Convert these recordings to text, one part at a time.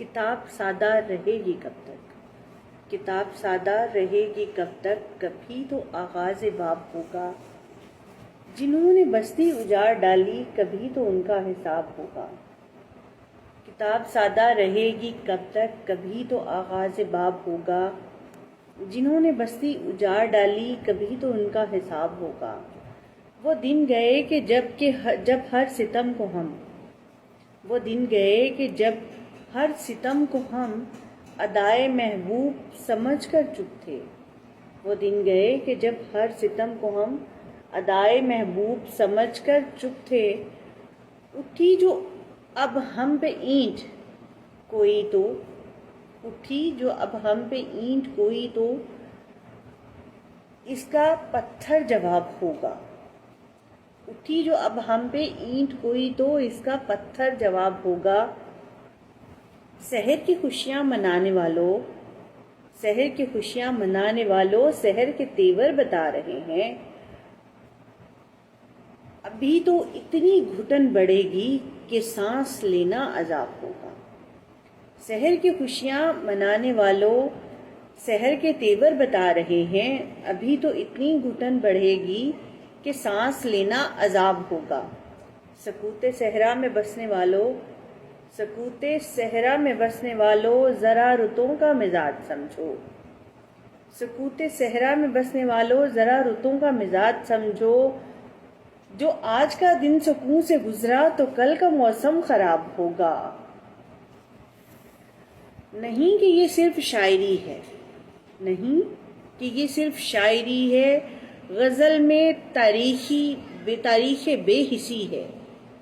کتاب سادہ رہے گی کب تک؟ کتاب سادہ رہے گی کب تک؟ کبھی تو آغاز باب ہوگا۔ جنہوں نے بستی اجاڑ ڈالی کبھی تو ان کا حساب ہوگا۔ کتاب سادہ رہے گی کب تک؟ کبھی تو آغاز باب ہوگا۔ جنہوں نے بستی اجاڑ ڈالی کبھی تو ان کا حساب ہوگا۔ وہ دن گئے کہ جب ہر ستم کو ہم وہ دن گئے کہ جب ہر ستم کو ہم ادائے محبوب سمجھ کر چپ تھے۔ وہ دن گئے کہ جب ہر ستم کو ہم ادائے محبوب سمجھ کر چپ تھے۔ اٹھی جو اب ہم پہ اینٹ کوئی تو اٹھی جو اب ہم پہ اینٹ کوئی تو اس کا پتھر جواب ہوگا۔ اٹھی جو اب ہم پہ اینٹ کوئی تو اس کا پتھر جواب ہوگا۔ سحر کی خوشیاں منانے والوں سحر کے تیور بتا رہے ہیں۔ ابھی تو اتنی گھٹن بڑھے گی کہ سانس لینا عذاب ہوگا۔ سحر کی خوشیاں منانے والوں سحر کے تیور بتا رہے ہیں۔ ابھی تو اتنی گھٹن بڑھے گی کہ سانس لینا عذاب ہوگا۔ سکوت صحرا میں بسنے والوں ذرا رتوں کا مزاج سمجھو۔ سکوت صحرا میں بسنے والوں ذرا رتوں کا مزاج سمجھو۔ جو آج کا دن سکون سے گزرا تو کل کا موسم خراب ہوگا۔ نہیں کہ یہ صرف شاعری ہے، غزل میں تاریخ بے حسی ہے۔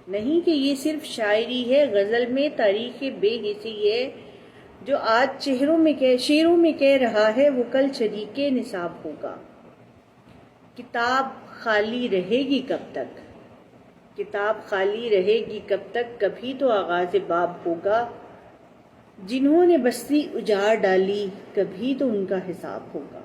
نہیں کہ یہ صرف شاعری ہے، غزل میں تاریخ بے حسی ہے۔ جو آج شعروں میں کہہ رہا ہے وہ کل شریک نصاب ہوگا۔ کتاب خالی رہے گی کب تک؟ کتاب خالی رہے گی کب تک؟ کبھی تو آغاز باب ہوگا۔ جنہوں نے بستی اجاڑ ڈالی کبھی تو ان کا حساب ہوگا۔